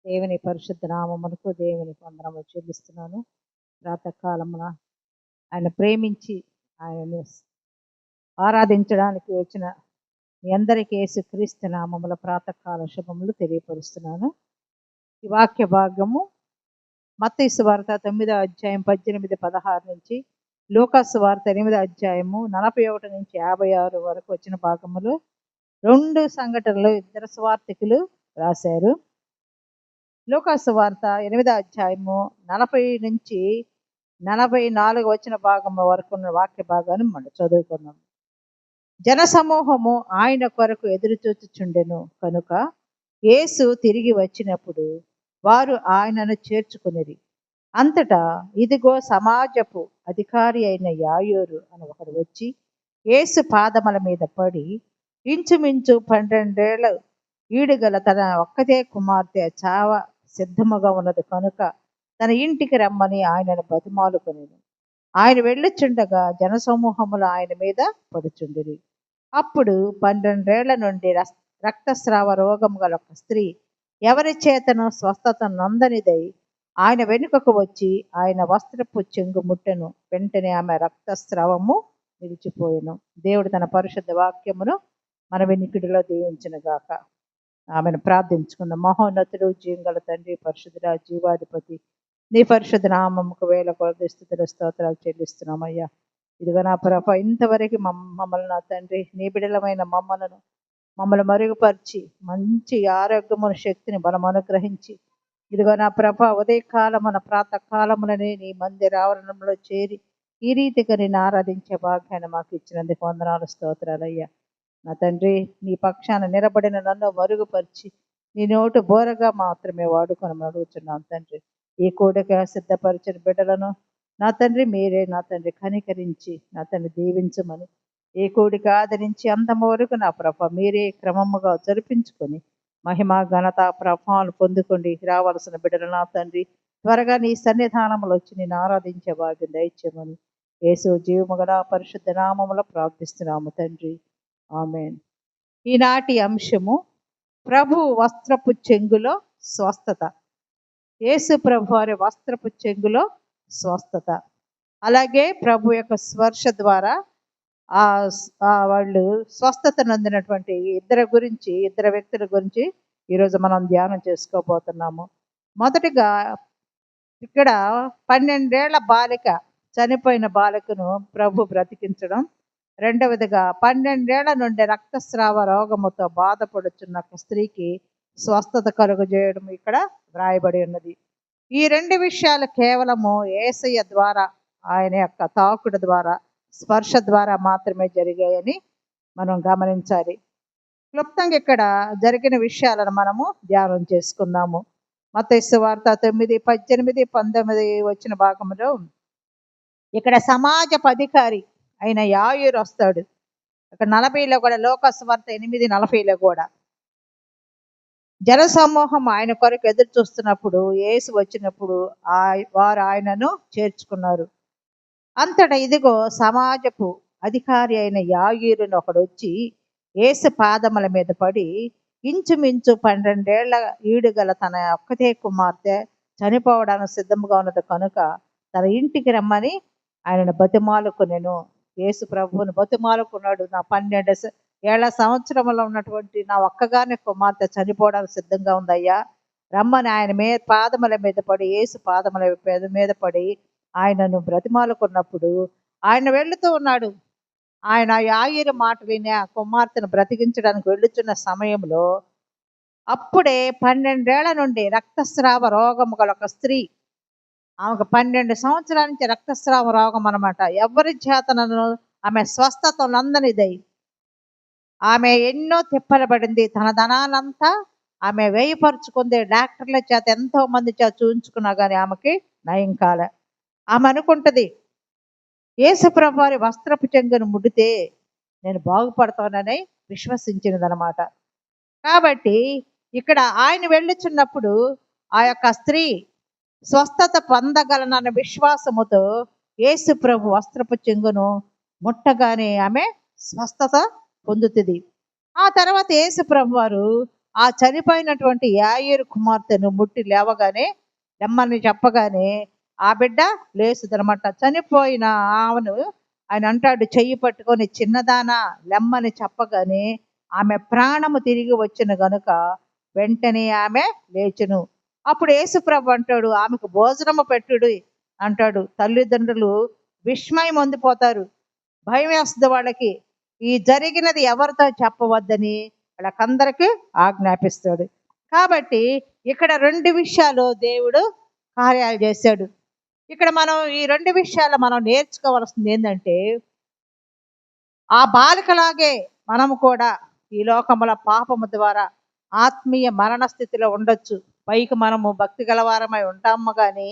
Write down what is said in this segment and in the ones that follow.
దేవుని పరిశుద్ధ నామమునకు దేవుని వందనములు చెల్లిస్తున్నాను. ప్రాతకాలమున ఆయన ప్రేమించి ఆయనను ఆరాధించడానికి వచ్చిన మీ అందరికీ యేసుక్రీస్తు నామముల ప్రాతకాల శుభములు తెలియపరుస్తున్నాను. ఈ వాక్య భాగము మత్తయి సువార్త 9వ అధ్యాయం 18, 16 నుంచి, లూకా సువార్త 8వ అధ్యాయము 41 నుంచి 56 వరకు వచ్చిన భాగములు. 2 సంఘటనలు ఇద్దరు సువార్తికులు రాశారు. లూకా సువార్త 8వ అధ్యాయము 40 నుంచి 44 వచ్చిన భాగం వరకు ఉన్న వాక్య భాగాన్ని మనం చదువుకున్నాం. జనసమూహము ఆయన కొరకు ఎదురు చూచుచుండెను కనుక యేసు తిరిగి వచ్చినప్పుడు వారు ఆయనను చేర్చుకునిరి. అంతటా ఇదిగో సమాజపు అధికారి అయిన యాయోరు అని ఒకడు వచ్చి యేసు పాదముల మీద పడి, ఇంచుమించు 12 ఏళ్ల ఈడుగల తన ఒక్కతే కుమార్తె చావ సిద్ధముగా ఉన్నది కనుక తన ఇంటికి రమ్మని ఆయనను బతిమాలుకొనెను. ఆయన వెళ్ళుచుండగా జనసమూహములు ఆయన మీద పడుచుండిరి. అప్పుడు 12 ఏళ్ల నుండి రక్తస్రావ రోగం గల ఒక స్త్రీ ఎవరి చేతను స్వస్థత నొందనిదై ఆయన వెనుకకు వచ్చి ఆయన వస్త్రపు చెంగు ముట్టెను. వెంటనే ఆమె రక్తస్రావము నిలిచిపోయెను. దేవుడు తన పరిశుద్ధ వాక్యమును మన వెనుకడిలో దీవించును గాక. ఆమెను ప్రార్థించుకుందాం. మహోన్నతుడు, జీవంగల తండ్రి, పరిశుద్ధుడా, జీవాధిపతి, నీ పరిశుద్ధ నామముకు వేల కొలది స్తుతులు స్తోత్రాలు చెల్లిస్తున్నామయ్యా. ఇదిగో నా ప్రభ, ఇంతవరకు మమ్మల్ని నా తండ్రి నీ బిడలమైన మమ్మల్ని మరుగుపరిచి మంచి ఆరోగ్యమును శక్తిని బలం అనుగ్రహించి, ఇదిగో నా ప్రభ ఉదయకాలమున ప్రాతకాలముననే నీ మందిర ఆవరణంలో చేరి ఈ రీతిగా నేను ఆరాధించే భాగ్యాన్ని మాకు ఇచ్చినందుకు వందనాలు, స్తోత్రాలయ్యా. నా తండ్రి నీ పక్షాన నిలబడిన నన్ను మరుగుపరిచి నీ నోటు బోరగా మాత్రమే వాడుకొని అడుగుతున్నాను తండ్రి. ఈ కూడిక సిద్ధపరిచిన బిడ్డలను నా తండ్రి మీరే నా తండ్రి కనికరించి నా తండ్రి దీవించమని, ఈ కూడిక ఆదరించి అంతము వరకు నా ప్రభ మీరే క్రమముగా జరిపించుకొని మహిమ ఘనత ప్రభావాలు పొందుకోండి. రావాల్సిన బిడ్డలు నా తండ్రి త్వరగా నీ సన్నిధానంలో వచ్చి నేను ఆరాధించే భాగ్యం దయచేయమని యేసు జీవముగల పరిశుద్ధ నామములో ప్రార్థిస్తున్నాము తండ్రి, ఆమేన్. ఈనాటి అంశము ప్రభు వస్త్రపు చెంగులో స్వస్థత. యేసు ప్రభు వారి వస్త్రపు చెంగులో స్వస్థత. అలాగే ప్రభు యొక్క స్పర్శ ద్వారా వాళ్ళు స్వస్థత నొందినటువంటి ఇద్దరు వ్యక్తుల గురించి ఈరోజు మనం ధ్యానం చేసుకోబోతున్నాము. మొదటిగా ఇక్కడ 12 ఏళ్ల బాలిక, చనిపోయిన బాలికను ప్రభు బ్రతికించడం. రెండవదిగా 12 ఏళ్ల నుండి రక్తస్రావ రోగముతో బాధపడుచున్న ఒక స్త్రీకి స్వస్థత కలుగజేయడం ఇక్కడ వ్రాయబడి ఉన్నది. ఈ 2 విషయాలు కేవలము యేసయ్య ద్వారా, ఆయన యొక్క తాకుడు ద్వారా, స్పర్శ ద్వారా మాత్రమే జరిగాయని మనం గమనించాలి. క్లుప్తంగా ఇక్కడ జరిగిన విషయాలను మనము ధ్యానం చేసుకుందాము. మత్తయి సువార్త 9, 18, 19 వచ్చిన భాగంలో ఇక్కడ సమాజపు అధికారి అయిన యాయూరు వస్తాడు. అక్కడ 40లో కూడా, లూకా సువార్త 8:40లో కూడా జనసమూహం ఆయన కొరకు ఎదురు చూస్తున్నప్పుడు యేసు వచ్చినప్పుడు వారు ఆయనను చేర్చుకున్నారు. అంతటా ఇదిగో సమాజపు అధికారి అయిన యాయూరుని ఒకడు వచ్చి యేసు పాదముల మీద పడి, ఇంచుమించు 12 ఏళ్ల ఈడుగల తన ఒక్కతే కుమార్తె చనిపోవడానికి సిద్ధంగా ఉన్నది కనుక తన ఇంటికి రమ్మని ఆయనను బతిమాలుకొనెను. యేసు ప్రభువుని బతిమాలుకున్నాడు. నా 12 ఏళ్ల సంవత్సరంలో ఉన్నటువంటి నా ఒక్కగానే కుమార్తె చనిపోవడానికి సిద్ధంగా ఉందయ్యా, రమ్మని ఆయన పాదముల మీద పడి, యేసు పాదముల మీద పడి ఆయనను బ్రతిమాలుకున్నప్పుడు ఆయన వెళుతూ ఉన్నాడు. ఆయన యాయీరు మాట విని ఆ కుమార్తెను బ్రతికించడానికి వెళ్ళుచున్న సమయంలో అప్పుడే 12 ఏళ్ల నుండి రక్తస్రావ రోగము గల ఒక స్త్రీ, ఆమెకు 12 సంవత్సరాల నుంచి రక్తస్రావ రోగం అనమాట. ఎవరి చేతనను ఆమె స్వస్థత నందనిదై ఆమె ఎన్నో తిప్పలు పడింది. తన ధనానంతా ఆమె వ్యయపరుచుకుంది. డాక్టర్ల చేత ఎంతో మంది చేత చూపించుకున్నా కానీ ఆమెకి నయం కాలే. ఆమె అనుకుంటుంది, యేసుప్రభు వారి వస్త్రపు చెంగును ముడితే నేను బాగుపడతానని విశ్వసించినదనమాట. కాబట్టి ఇక్కడ ఆయన వెళ్ళుచున్నప్పుడు ఆ యొక్క స్త్రీ స్వస్థత పొందగలనన్న విశ్వాసముతో యేసు ప్రభు వస్త్రపు చెంగును ముట్టగానే ఆమె స్వస్థత పొందుతుంది. ఆ తర్వాత యేసు ప్రభు వారు ఆ చనిపోయినటువంటి యాయేరు కుమార్తెను ముట్టి లేవగానే లెమ్మని చెప్పగానే ఆ బిడ్డ లేచుదనమాట. చనిపోయిన ఆమెను ఆయన అంటాడు, చెయ్యి పట్టుకొని చిన్నదానా లెమ్మని చెప్పగానే ఆమె ప్రాణము తిరిగి వచ్చిన గనుక వెంటనే ఆమె లేచును. అప్పుడు యేసుప్రభు అంటాడు, ఆమెకు భోజనము పెట్టుడు అంటాడు. తల్లిదండ్రులు విస్మయం పొందిపోతారు, భయం వేస్తుంది వాళ్ళకి. ఈ జరిగినది ఎవరితో చెప్పవద్దని వాళ్ళకందరికీ ఆజ్ఞాపిస్తాడు. కాబట్టి ఇక్కడ 2 విషయాలు దేవుడు కార్యాలు చేశాడు. ఇక్కడ మనం ఈ 2 విషయాలు మనం నేర్చుకోవాల్సింది ఏంటంటే, ఆ బాలికలాగే మనము కూడా ఈ లోకముల పాపము ద్వారా ఆత్మీయ మరణ స్థితిలో ఉండొచ్చు. పైకి మనము భక్తి గలవారమై ఉంటాము, కానీ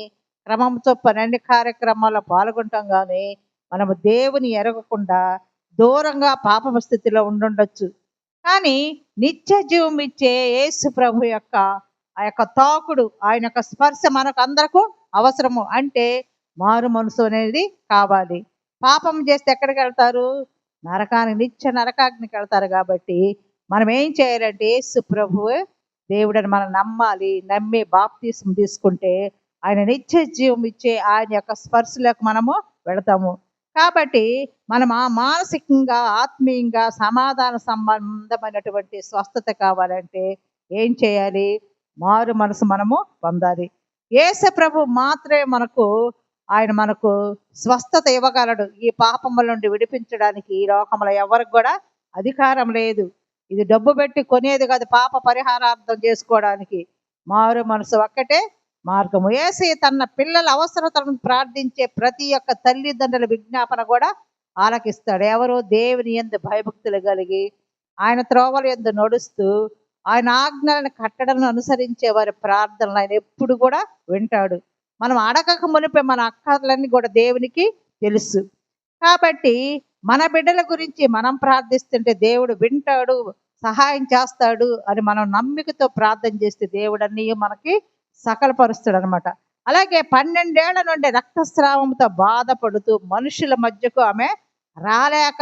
క్రమం చొప్పున అన్ని కార్యక్రమాల్లో పాల్గొంటాం, కానీ మనము దేవుని ఎరగకుండా దూరంగా పాపము స్థితిలో ఉండుండొచ్చు. కానీ నిత్య జీవం ఇచ్చే యేసు ప్రభు యొక్క ఆ యొక్క తాకుడు, ఆయన యొక్క స్పర్శ మనకు అందరకు అవసరము. అంటే మారు మనసు అనేది కావాలి. పాపం చేస్తే ఎక్కడికి వెళ్తారు? నరకానికి, నిత్య నరకాగ్నికి వెళ్తారు. కాబట్టి మనం ఏం చేయాలంటే యేసు ప్రభువే దేవుడని మనం నమ్మాలి. నమ్మి బాప్తీసం తీసుకుంటే ఆయన నిత్య జీవం ఇచ్చే ఆయన యొక్క స్పర్శలకు మనము వెళతాము. కాబట్టి మనం ఆ మానసికంగా, ఆత్మీయంగా, సమాధాన సంబంధమైనటువంటి స్వస్థత కావాలంటే ఏం చేయాలి? మారు మనసు మనము పొందాలి. యేసు ప్రభు మాత్రమే మనకు స్వస్థత ఇవ్వగలడు. ఈ పాపముల నుండి విడిపించడానికి ఈ లోకంలో ఎవరికి కూడా అధికారం లేదు. ఇది డబ్బు పెట్టి కొనేది కాదు, పాప పరిహారార్థం చేసుకోవడానికి. మారు మనసు ఒక్కటే మార్గము. యేసయ్య తన పిల్లల అవసరతలను ప్రార్థించే ప్రతి ఒక్క తల్లిదండ్రుల విజ్ఞాపన కూడా ఆలకిస్తాడు. ఎవరు? దేవుని యందు భయభక్తులు కలిగి ఆయన త్రోవల యందు నడుస్తూ ఆయన ఆజ్ఞలను కట్టడలను అనుసరించే వారి ప్రార్థనలు ఆయన ఎప్పుడు కూడా వింటాడు. మనం అడగక మునిపే మన అక్కర్లన్నీ కూడా దేవునికి తెలుసు. కాబట్టి మన బిడ్డల గురించి మనం ప్రార్థిస్తుంటే దేవుడు వింటాడు, సహాయం చేస్తాడు అని మనం నమ్మికతో ప్రార్థన చేస్తే దేవుడు అన్నీ మనకి సకలపరుస్తాడు అనమాట. అలాగే 12 ఏళ్ల నుండి రక్తస్రావంతో బాధపడుతూ మనుషుల మధ్యకు ఆమె రాలేక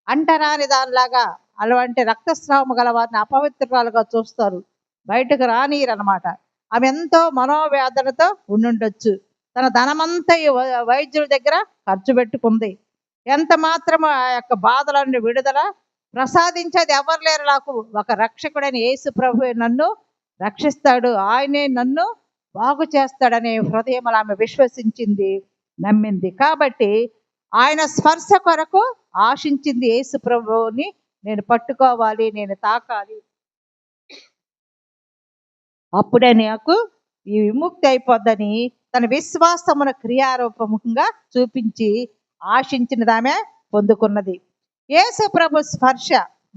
అంటరాని దానిలాగా, అలాంటి రక్తస్రావం గల వారిని అపవిత్రాలుగా చూస్తారు, బయటకు రానియరు అనమాట. ఆమె ఎంతో మనోవేదనతో ఉండుండొచ్చు. తన ధనమంతా వైద్యుల దగ్గర ఖర్చు పెట్టుకుంది. ఎంత మాత్రం ఆ యొక్క బాధలను విడుదల ప్రసాదించేది ఎవరు లేరు. నాకు ఒక రక్షకుడైన యేసు ప్రభువే నన్ను రక్షిస్తాడు, ఆయనే నన్ను బాగు చేస్తాడనే హృదయం ఆమె విశ్వసించింది, నమ్మింది. కాబట్టి ఆయన స్పర్శ కొరకు ఆశించింది. యేసు ప్రభువుని నేను పట్టుకోవాలి, నేను తాకాలి, అప్పుడే నాకు ఈ విముక్తి అయిపోద్దని తన విశ్వాసమును క్రియారూపముగా చూపించి ఆశించినదామె పొందుకున్నది. యేసు ప్రభు స్పర్శ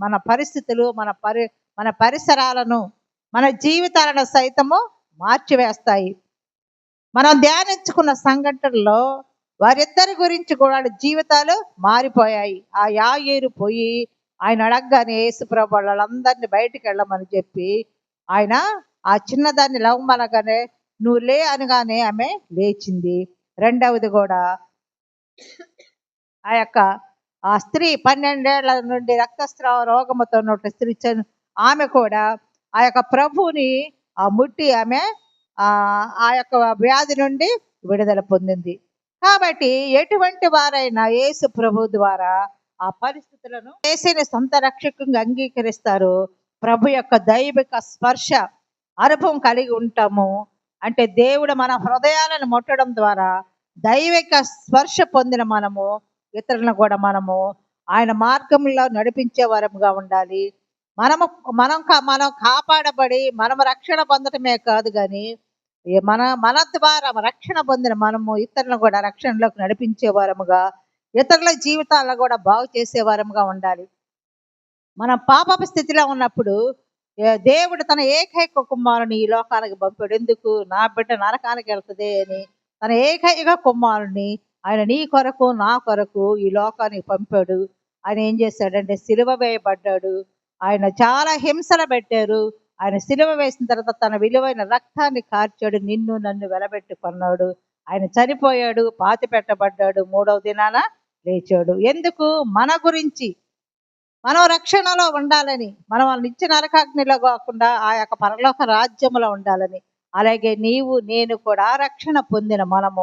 మన పరిస్థితులు, మన పరిసరాలను, మన జీవితాలను సైతము మార్చివేస్తాయి. మనం ధ్యానించుకున్న సంఘటనలో వారిద్దరి గురించి కూడా జీవితాలు మారిపోయాయి. ఆ యాయేరు పోయి ఆయన అడగగానే యేసుప్రభు వాళ్ళందరినీ బయటికి వెళ్ళమని చెప్పి ఆయన ఆ చిన్నదాన్ని లవమనగానే నువ్వు లే అనగానే ఆమె లేచింది. రెండవది కూడా ఆ స్త్రీ 12 ఏళ్ల నుండి రక్తస్రావ రోగముతో ఉన్న స్త్రీ, ఆమె కూడా ఆ యొక్క ప్రభువుని ముట్టి ఆమె ఆ యొక్క వ్యాధి నుండి విడుదల పొందింది. కాబట్టి ఎటువంటి వారైనా యేసు ప్రభు ద్వారా ఆ పరిస్థితులను యేసుని సొంత రక్షకంగా అంగీకరిస్తారు. ప్రభు యొక్క దైవిక స్పర్శ అనుభవం కలిగి ఉంటాము. అంటే దేవుడు మన హృదయాలను ముట్టడం ద్వారా దైవిక స్పర్శ పొందిన మనము ఇతరులను కూడా మనము ఆయన మార్గంలో నడిపించే వారముగా ఉండాలి. మనం కాపాడబడి మనము రక్షణ పొందటమే కాదు, కానీ మన ద్వారా రక్షణ పొందిన మనము ఇతరులను కూడా రక్షణలోకి నడిపించే వారముగా, ఇతరుల జీవితాలను కూడా బాగు చేసే వారముగా ఉండాలి. మనం పాపపు స్థితిలో ఉన్నప్పుడు దేవుడు తన ఏకైక కుమారుని ఈ లోకానికి పంపాడు. ఎందుకు? నా బిడ్డ నరకానికి వెళ్తుంది అని తన ఏకైక కుమారుని ఆయన నీ కొరకు నా కొరకు ఈ లోకానికి పంపాడు. ఆయన ఏం చేశాడంటే సిలువ వేయబడ్డాడు. ఆయన చాలా హింసలు పెట్టారు. ఆయన సిలువ వేసిన తర్వాత తన విలువైన రక్తాన్ని కార్చాడు, నిన్ను నన్ను వెలబెట్టుకున్నాడు. ఆయన చనిపోయాడు, పాతి పెట్టబడ్డాడు, 3వ దినాన లేచాడు. ఎందుకు? మన గురించి, మనం రక్షణలో ఉండాలని, మనం నిత్య నరకాగ్నిలో కాకుండా ఆ యొక్క పరలోక రాజ్యంలో ఉండాలని. అలాగే నీవు నేను కూడా రక్షణ పొందిన మనం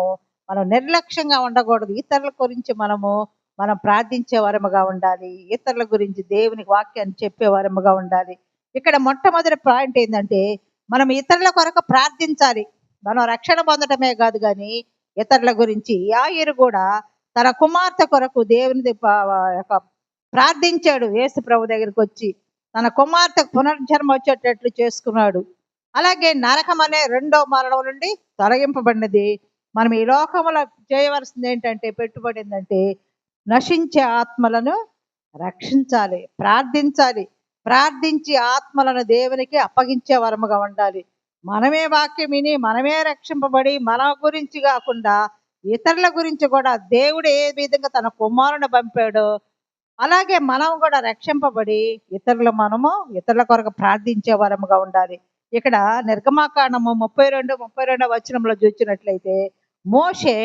నిర్లక్ష్యంగా ఉండకూడదు. ఇతరుల గురించి మనం ప్రార్థించే వరముగా ఉండాలి. ఇతరుల గురించి దేవుని వాక్యాన్ని చెప్పే వరముగా ఉండాలి. ఇక్కడ మొట్టమొదటి పాయింట్ ఏంటంటే, మనం ఇతరుల కొరకు ప్రార్థించాలి. మనం రక్షణ పొందటమే కాదు కానీ ఇతరుల గురించి. యాయిరు కూడా తన కుమార్తె కొరకు దేవుని యొక్క ప్రార్థించాడు. యేసు ప్రభు దగ్గరికి వచ్చి తన కుమార్తె పునర్జన్మ వచ్చేటట్లు చేసుకున్నాడు. అలాగే నరకం అనే రెండో మరణం నుండి తొలగింపబడినది. మనం ఈ లోకంలో చేయవలసింది ఏంటంటే, పెట్టుబడిందంటే నశించే ఆత్మలను రక్షించాలి, ప్రార్థించాలి. ప్రార్థించి ఆత్మలను దేవునికి అప్పగించే వరముగా ఉండాలి. మనమే వాక్యం విని మనమే రక్షింపబడి మన గురించి కాకుండా ఇతరుల గురించి కూడా దేవుడు ఏ విధంగా తన కుమారుని పంపాడో అలాగే మనం కూడా రక్షింపబడి ఇతరుల కొరకు ప్రార్థించే వరముగా ఉండాలి. ఇక్కడ నిర్గమాకాండము 32 వచనంలో చూసినట్లయితే, మోషే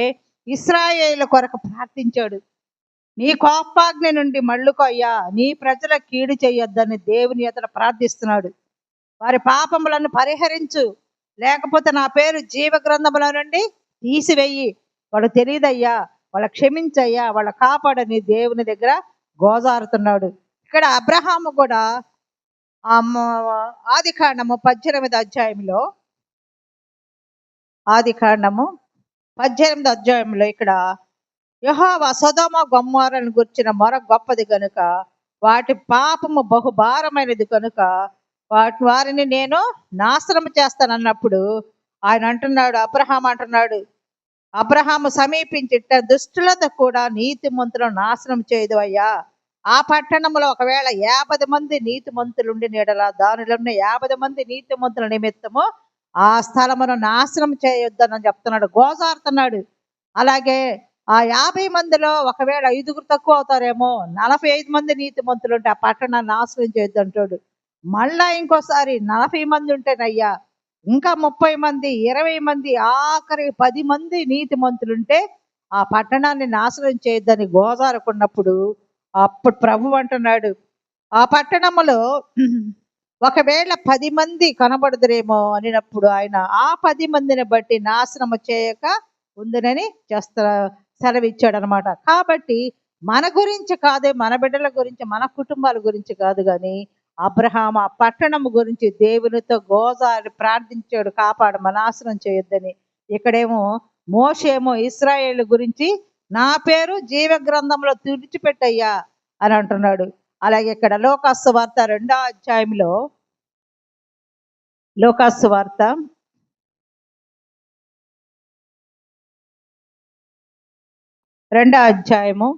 ఇశ్రాయేలు కొరకు ప్రార్థించాడు. నీ కోపాగ్ని నుండి మళ్ళుకో అయ్యా, నీ ప్రజల కీడు చేయొద్దని దేవుని ఎదుట ప్రార్థిస్తున్నాడు. వారి పాపములను పరిహరించు, లేకపోతే నా పేరు జీవ గ్రంథముల నుండి తీసివేయి. వాళ్ళు తెలియదయ్యా, వాళ్ళ క్షమించయ్యా, వాళ్ళ కాపాడని దేవుని దగ్గర గోజారుతున్నాడు. ఇక్కడ అబ్రహాము కూడా ఆదికాండము 18 అధ్యాయంలో ఇక్కడ యెహోవా సొదొమ గొమొర్రాను గుర్చిన మొర గొప్పది కనుక వాటి పాపము బహుభారమైనది కనుక వారిని నేను నాశనం చేస్తానన్నప్పుడు ఆయన అంటున్నాడు, అబ్రహాము సమీపించి దుష్టులతో కూడా నీతిమంతులను నాశనం చేయదు అయ్యా. ఆ పట్టణంలో ఒకవేళ 50 మంది నీతిమంతులు ఉండి నీడలా దానిలో ఉన్న 50 మంది నీతిమంతుల నిమిత్తము ఆ స్థలమును నాశనం చేయొద్దని చెప్తున్నాడు, గోజారుతున్నాడు. అలాగే ఆ 50 మందిలో ఒకవేళ 5 తక్కువ అవుతారేమో, 45 మంది నీతిమంతులు ఉంటే ఆ పట్టణాన్ని నాశనం చేయొద్దు అంటాడు. మళ్ళా ఇంకోసారి 40 మంది ఉంటేనయ్యా, ఇంకా 30 మంది, 20 మంది, ఆఖరి 10 మంది నీతిమంతులుంటే ఆ పట్టణాన్ని నాశనం చేయొద్దని గోజారుకున్నప్పుడు అప్పుడు ప్రభు అంటున్నాడు, ఆ పట్టణములో ఒకవేళ 10 మంది కనబడదురేమో అనినప్పుడు ఆయన ఆ 10 మందిని బట్టి నాశనము చేయక ఉందనని సెలవిచ్చాడు అనమాట. కాబట్టి మన గురించి కాదు, మన బిడ్డల గురించి, మన కుటుంబాల గురించి కాదు, కానీ అబ్రహాము ఆ పట్టణం గురించి దేవునితో గోజారి ప్రార్థించాడు, కాపాడు నాశనం చేయొద్దని. ఇక్కడేమో మోషేమో ఇశ్రాయేలు గురించి నా పేరు జీవ గ్రంథంలో తుడిచిపెట్టయ్యా అని అంటున్నాడు. అలాగే ఇక్కడ లోకాసు వార్త 2వ అధ్యాయంలో, లోకాసు వార్త 2వ అధ్యాయము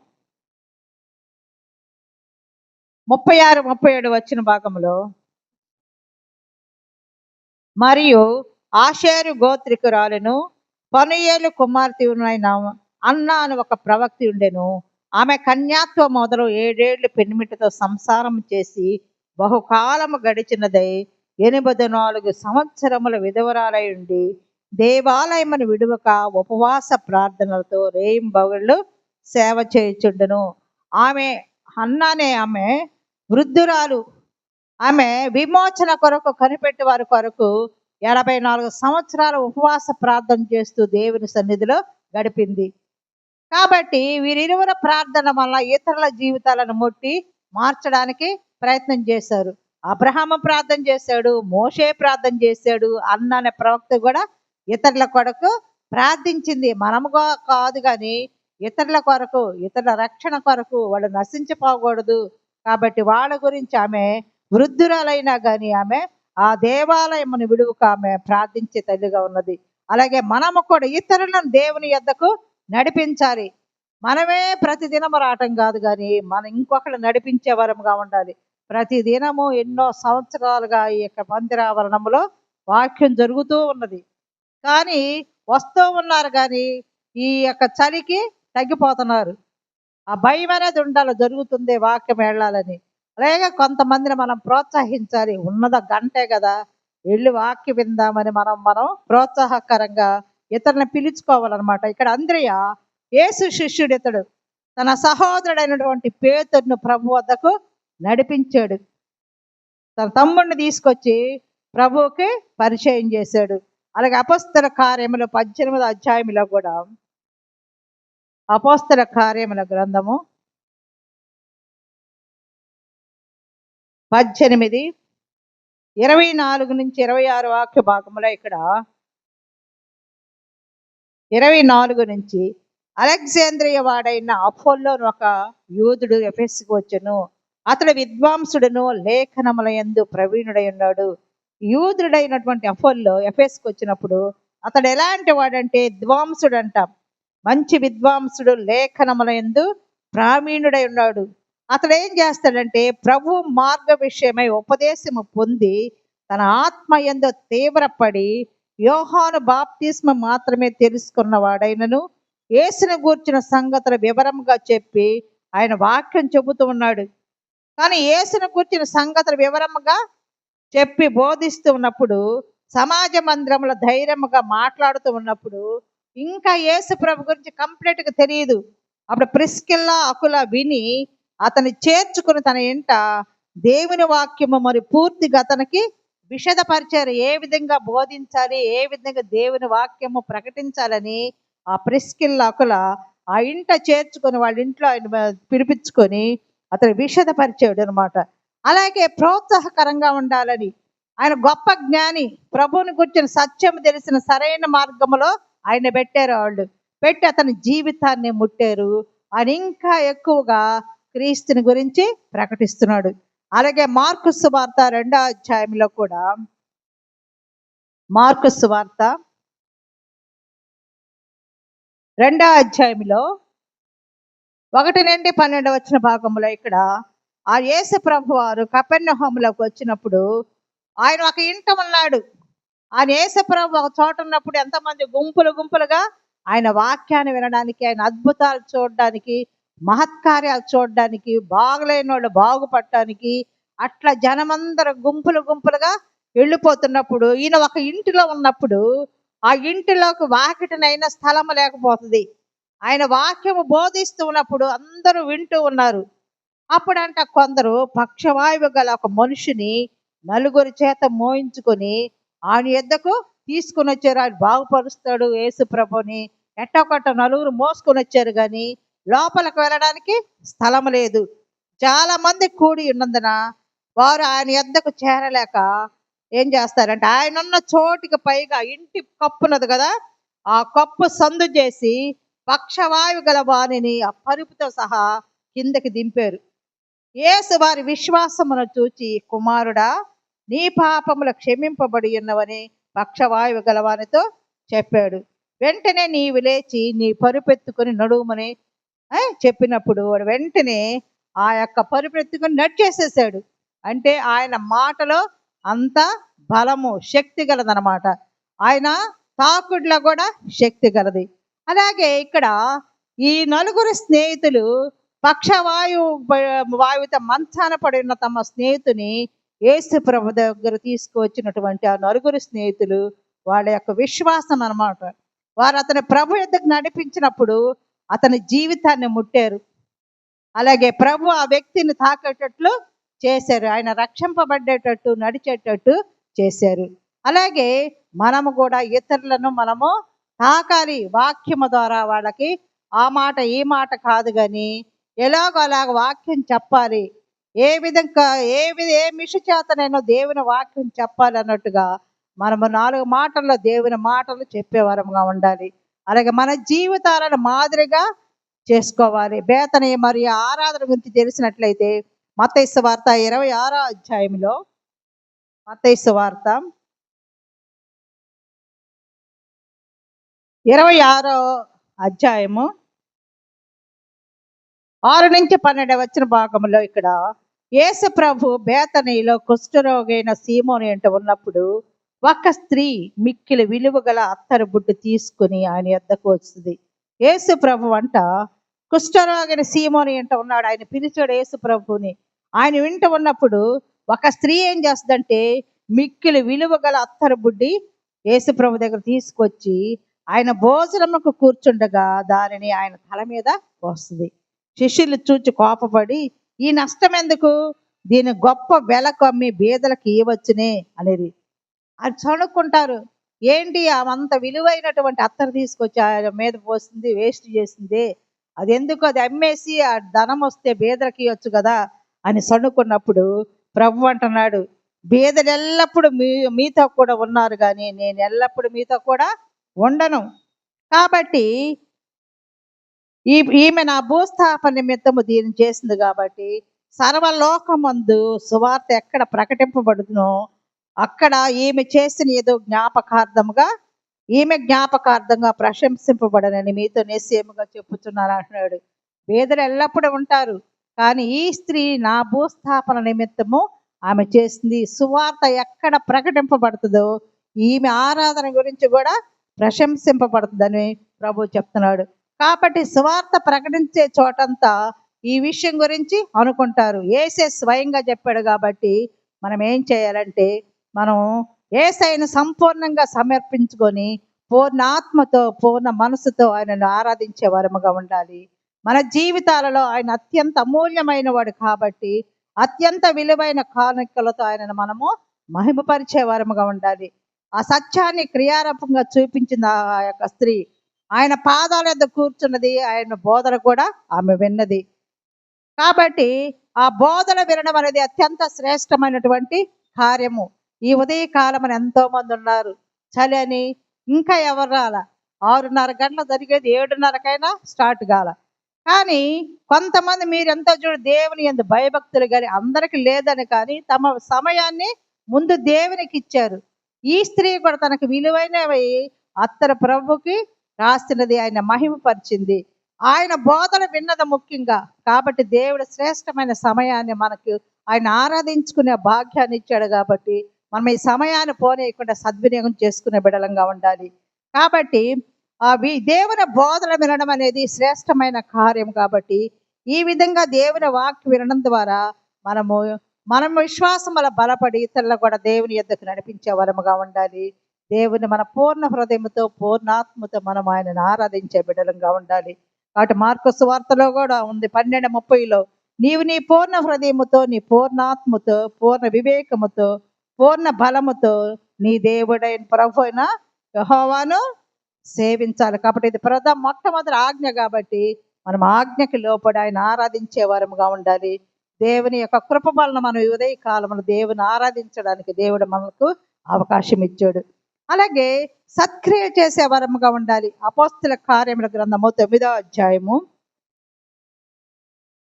36-37 వచ్చిన భాగంలో, మరియు ఆషేరు గోత్రికురాలను పనుయేలు కుమార్తె అన్న అని ఒక ప్రవక్తి ఉండెను. ఆమె కన్యాత్వం మొదలు 7 ఏళ్ళు పెనిమిటితో సంసారం చేసి బహుకాలము గడిచినదై 84 సంవత్సరముల విధవరాలై ఉండి దేవాలయమును విడువక ఉపవాస ప్రార్థనలతో రేయింబగళ్ళు సేవ చేయుచుండెను. ఆమె వృద్ధురాలు. ఆమె విమోచన కొరకు కనిపెట్టి వారి కొరకు 84 సంవత్సరాలు ఉపవాస ప్రార్థన చేస్తూ దేవుని సన్నిధిలో గడిపింది. కాబట్టి వీరిరువుల ప్రార్థన వల్ల ఇతరుల జీవితాలను ముట్టి మార్చడానికి ప్రయత్నం చేశారు. అబ్రహాము ప్రార్థన చేశాడు, మోషే ప్రార్థన చేశాడు, అన్న అనే ప్రవక్త కూడా ఇతరుల కొరకు ప్రార్థించింది. మనముగా కాదు కానీ ఇతరుల కొరకు, ఇతరుల రక్షణ కొరకు, వాళ్ళు నశించిపోకూడదు కాబట్టి వాళ్ళ గురించి ఆమె వృద్ధురాలైనా కానీ ఆమె ఆ దేవాలయమును విడువక ఆమె ప్రార్థించే తల్లిగా ఉన్నది. అలాగే మనము కూడా ఇతరులను దేవుని యొద్దకు నడిపించాలి. మనమే ప్రతిదినము రావటం కాదు, కానీ మనం ఇంకొకరు నడిపించే వరముగా ఉండాలి. ప్రతిదినము ఎన్నో సంవత్సరాలుగా ఈ యొక్క మందిరావరణంలో వాక్యం జరుగుతూ ఉన్నది, కానీ వస్తూ ఉన్నారు, కానీ ఈ యొక్క చలికి తగ్గిపోతున్నారు. ఆ భయం అనేది ఉండాలి, జరుగుతుంది వాక్యం వెళ్ళాలని. అలాగే కొంతమందిని మనం ప్రోత్సహించాలి. ఉన్నద గంటే కదా, వెళ్ళి వాక్యం విందామని మనం ప్రోత్సాహకరంగా ఇతరులను పిలుచుకోవాలన్నమాట. ఇక్కడ అంద్రియ యేసు శిష్యుడు, ఇతడు తన సహోదరుడైనటువంటి పేతురును ప్రభు వద్దకు నడిపించాడు. తన తమ్ముడిని తీసుకొచ్చి ప్రభువుకి పరిచయం చేశాడు. అలాగే అపొస్తల కార్యములు 18వ అధ్యాయంలో కూడా, అపొస్తల కార్యముల గ్రంథము 18, 24 నుంచి 26 వాక్య భాగంలో, ఇక్కడ 24 నుంచి, అలెగ్జాంద్రియ వాడైన అపోల్లో ఒక యూదుడు ఎఫెసుకు వచ్చెను. అతడు విద్వాంసుడును లేఖనముల యందు ప్రవీణుడై ఉన్నాడు. యూదుడైనటువంటి అపోల్లో ఎఫెసుకు వచ్చినప్పుడు అతడు ఎలాంటి వాడంటే విద్వాంసుడు అంట. మంచి విద్వాంసుడు, లేఖనముల యందు ప్రావీణుడై ఉన్నాడు. అతడు ఏం చేస్తాడంటే ప్రభు మార్గ విషయమై ఉపదేశము పొంది తన ఆత్మ యందు తీవ్రపడి యోహాను బాప్తిస్మ మాత్రమే తెలుసుకున్న వాడైనను యేసును గూర్చిన సంగతుల వివరంగా చెప్పి ఆయన వాక్యం చెబుతూ ఉన్నాడు. కానీ యేసును గూర్చిన సంగతుల వివరంగా చెప్పి బోధిస్తూ ఉన్నప్పుడు, సమాజ మందిరంలో ధైర్యంగా మాట్లాడుతూ ఉన్నప్పుడు ఇంకా యేసు ప్రభు గురించి కంప్లీట్గా తెలియదు. అప్పుడు ప్రిస్కిల్లా, అకుల విని అతన్ని చేర్చుకుని తన ఇంట దేవుని వాక్యము మరి పూర్తిగా అతనికి విషదపరిచారు. ఏ విధంగా బోధించాలి, ఏ విధంగా దేవుని వాక్యము ప్రకటించాలని ఆ ప్రిస్కిల్లా, అకుల ఆ ఇంట చేర్చుకొని వాళ్ళ ఇంట్లో ఆయన పిలిపించుకొని అతను విషదపరిచాడు అనమాట. అలాగే ప్రోత్సాహకరంగా ఉండాలని, ఆయన గొప్ప జ్ఞాని, ప్రభువుని గురించిన సత్యం తెలిసిన సరైన మార్గంలో ఆయన పెట్టారు. వాళ్ళు పెట్టి అతని జీవితాన్ని ముట్టారు. ఆయన ఇంకా ఎక్కువగా క్రీస్తుని గురించి ప్రకటిస్తున్నాడు. అలాగే మార్కు సువార్త 2వ అధ్యాయంలో కూడా, మార్కు సువార్త 2వ అధ్యాయంలో 1 నుండి 12 వచ్చిన భాగంలో, ఇక్కడ ఆ యేసు ప్రభు వారు కపెర్నహూములోకి వచ్చినప్పుడు ఆయన ఒక ఇంట ఉన్నాడు. ఆయన యేసు ప్రభు ఒక చోట ఉన్నప్పుడు ఎంతమంది గుంపులు గుంపులుగా ఆయన వాక్యాన్ని వినడానికి, ఆయన అద్భుతాలు చూడడానికి, మహత్కార్యాలు చూడడానికి, బాగులేని వాళ్ళు బాగుపడటానికి అట్లా జనమందరూ గుంపులు గుంపులుగా వెళ్ళిపోతున్నప్పుడు, ఈయన ఒక ఇంటిలో ఉన్నప్పుడు ఆ ఇంటిలోకి వాకిటనైనా స్థలం లేకపోతుంది. ఆయన వాక్యము బోధిస్తూ ఉన్నప్పుడు అందరూ వింటూ ఉన్నారు. అప్పుడంట కొందరు పక్షవాయువు గల ఒక మనిషిని నలుగురి చేత మోయించుకొని ఆయన యొద్దకు తీసుకుని వచ్చారు. ఆయన బాగుపరుస్తాడు యేసు ప్రభుని. ఎట్టొకట నలుగురు మోసుకొని వచ్చారు, కానీ లోపలికి వెళ్ళడానికి స్థలం లేదు. చాలా మంది కూడి ఉన్నందున వారు ఆయన యొద్దకు చేరలేక ఏం చేస్తారంటే, ఆయన ఉన్న చోటికి పైగా ఇంటి కప్పున్నది కదా, ఆ కప్పు సందు చేసి పక్షవాయువు గల వారిని ఆ పరుపుతో సహా కిందకి దింపారు. యేసు వారి విశ్వాసమును చూచి, కుమారుడా, నీ పాపములు క్షమింపబడి ఉన్నవని పక్షవాయువు గలవానితో చెప్పాడు. వెంటనే నీవు లేచి నీ పరుపెత్తుకొని నడుమని చెప్పినప్పుడు వాడు వెంటనే ఆ యొక్క పరుపెత్తుకొని నడిచేసేసాడు. అంటే ఆయన మాటలో అంత బలము, శక్తి గలదనమాట. ఆయన తాకుడులో కూడా శక్తి గలది. అలాగే ఇక్కడ ఈ నలుగురు స్నేహితులు వాయువుతో మంచాన పడి ఉన్న తమ స్నేహితుని యేసు ప్రభు దగ్గర తీసుకువచ్చినటువంటి ఆ నలుగురు స్నేహితులు వాళ్ళ యొక్క విశ్వాసం అన్నమాట. వారు అతని ప్రభు యొద్దకు నడిపించినప్పుడు అతని జీవితాన్ని ముట్టారు. అలాగే ప్రభు ఆ వ్యక్తిని తాకేటట్లు చేశారు. ఆయన రక్షింపబడేటట్టు, నడిచేటట్టు చేశారు. అలాగే మనము కూడా ఇతరులను మనము తాకాలి. వాక్యము ద్వారా వాళ్ళకి ఆ మాట ఈ మాట కాదు, కానీ ఎలాగో అలాగ వాక్యం చెప్పాలి. ఏ విధంగా ఏ మిషి చేతనైనా దేవుని వాక్యం చెప్పాలి అన్నట్టుగా మనము 4 మాటల్లో దేవుని మాటలు చెప్పేవారంగా ఉండాలి. అలాగే మన జీవితాలను మాదిరిగా చేసుకోవాలి. బేతనీ మరియు ఆరాధన గురించి తెలిసినట్లయితే మత్తయి సువార్త 26వ అధ్యాయంలో, మత్తయి సువార్త 26వ అధ్యాయము 6 నుంచి 12 వచ్చిన భాగంలో, ఇక్కడ యేసు ప్రభు బేతనీలో కుష్ఠరోగైన సీమోను ఎంట ఉన్నప్పుడు ఒక స్త్రీ మిక్కిలి విలువ గల అత్తరు బుడ్డు తీసుకుని ఆయన యొద్దకు వస్తుంది. యేసు ప్రభు అంట కుష్ఠరోగైన సీమోను ఎంట ఉన్నాడు. ఆయన పిలిచాడు యేసు ప్రభుని. ఆయన వింట ఉన్నప్పుడు ఒక స్త్రీ ఏం చేస్తుందంటే మిక్కిలి విలువ గల అత్తరు బుడ్డి యేసు ప్రభు దగ్గర తీసుకొచ్చి ఆయన భోజనముకు కూర్చుండగా దానిని ఆయన తల మీద వస్తుంది. శిష్యులు చూచి కోపపడి, ఈ నష్టం ఎందుకు, దీని గొప్ప వెలకు అమ్మి బీదలకు ఇవ్వచ్చునే అనేది. అది చనుక్కుంటారు. ఏంటి అంత విలువైనటువంటి అత్తరు తీసుకొచ్చి ఆయన మీద పోసింది, వేస్ట్ చేసింది, అది ఎందుకు, అది అమ్మేసి ఆ ధనం వస్తే బీదలకు ఇవ్వచ్చు కదా అని సణుకున్నప్పుడు ప్రభు అంటున్నాడు, బీదలు ఎల్లప్పుడూ మీతో కూడా ఉన్నారు, కానీ నేను ఎల్లప్పుడూ మీతో కూడా ఉండను. కాబట్టి ఈమె నా భూస్థాపన నిమిత్తము దీన్ని చేసింది కాబట్టి సర్వలోకమందు సువార్త ఎక్కడ ప్రకటింపబడుతునో అక్కడ ఈమె చేసిన ఏదో జ్ఞాపకార్థంగా ప్రశంసింపబడనని మీతో నిశ్చయముగా చెప్పుచున్నాను అంటున్నాడు. పేదలు ఎల్లప్పుడూ ఉంటారు, కానీ ఈ స్త్రీ నా భూస్థాపన నిమిత్తము ఆమె చేసింది. సువార్త ఎక్కడ ప్రకటింపబడుతుందో ఈమె ఆరాధన గురించి కూడా ప్రశంసింపబడుతుందని ప్రభు చెప్తున్నాడు. కాబట్టి సువార్త ప్రకటించే చోటంతా ఈ విషయం గురించి అనుకుంటారు. యేసే స్వయంగా చెప్పాడు. కాబట్టి మనం ఏం చేయాలంటే మనం యేసయ్యను సంపూర్ణంగా సమర్పించుకొని పూర్ణ ఆత్మతో పూర్ణ మనసుతో ఆయనను ఆరాధించే వరముగా ఉండాలి. మన జీవితాలలో ఆయన అత్యంత అమూల్యమైన వాడు కాబట్టి అత్యంత విలువైన కానుకలతో ఆయనను మనము మహిమపరిచే వరముగా ఉండాలి. ఆ సత్యాన్ని క్రియారూపంగా చూపించింది ఆ యొక్క స్త్రీ. ఆయన పాదాల యొద్ద కూర్చున్నది, ఆయన బోధన కూడా ఆమె విన్నది. కాబట్టి ఆ బోధన వినడం అనేది అత్యంత శ్రేష్టమైనటువంటి కార్యము. ఈ ఉదయకాలం ఎంతో మంది ఉన్నారు, చలి అని ఇంకా ఎవరు రాల, 6:30 గంటలు జరిగేది 7:30కైనా స్టార్ట్ కాల. కానీ కొంతమంది మీరెంతో చూడు దేవుని యందు భయభక్తులు కానీ అందరికి లేదని, కానీ తమ సమయాన్ని ముందు దేవునికి ఇచ్చారు. ఈ స్త్రీ కూడా తనకు విలువైనవి అత్తరు ప్రభుకి రాసినది ఆయన మహిమపరిచింది. ఆయన బోధన విన్నది ముఖ్యంగా. కాబట్టి దేవుడు శ్రేష్టమైన సమయాన్ని మనకు ఆయన ఆరాధించుకునే భాగ్యాన్ని ఇచ్చాడు. కాబట్టి మనం ఈ సమయాన్ని పోనీయకుండా సద్వినియోగం చేసుకునే బిడలంగా ఉండాలి. కాబట్టి దేవుని బోధన వినడం అనేది శ్రేష్టమైన కార్యం. కాబట్టి ఈ విధంగా దేవుని వాక్య వినడం ద్వారా మనం విశ్వాసం వల్ల బలపడి ఇతరులకు కూడా దేవుని యొద్దకు నడిపించే వరముగా ఉండాలి. దేవుని మన పూర్ణ హృదయంతో పూర్ణాత్మతో మనం ఆయనను ఆరాధించే బిడ్డలంగా ఉండాలి. కాబట్టి మార్కు సువార్తలో కూడా ఉంది 12:30, నీవు నీ పూర్ణ హృదయముతో, నీ పూర్ణాత్మతో, పూర్ణ వివేకముతో, పూర్ణ బలముతో నీ దేవుడైన ప్రభు అయిన యెహోవాను సేవించాలి. కాబట్టి ఇది మొట్టమొదటి ఆజ్ఞ. కాబట్టి మనం ఆజ్ఞకి లోపడి ఆయన ఆరాధించే వరముగా ఉండాలి. దేవుని యొక్క కృప వలన మనం ఈ ఉదయ కాలంలో దేవుని ఆరాధించడానికి దేవుడు మనకు అవకాశం ఇచ్చాడు. అలాగే సత్క్రియ చేసే వరముగా ఉండాలి. అపోస్తల కార్యముల గ్రంథము 9వ అధ్యాయము,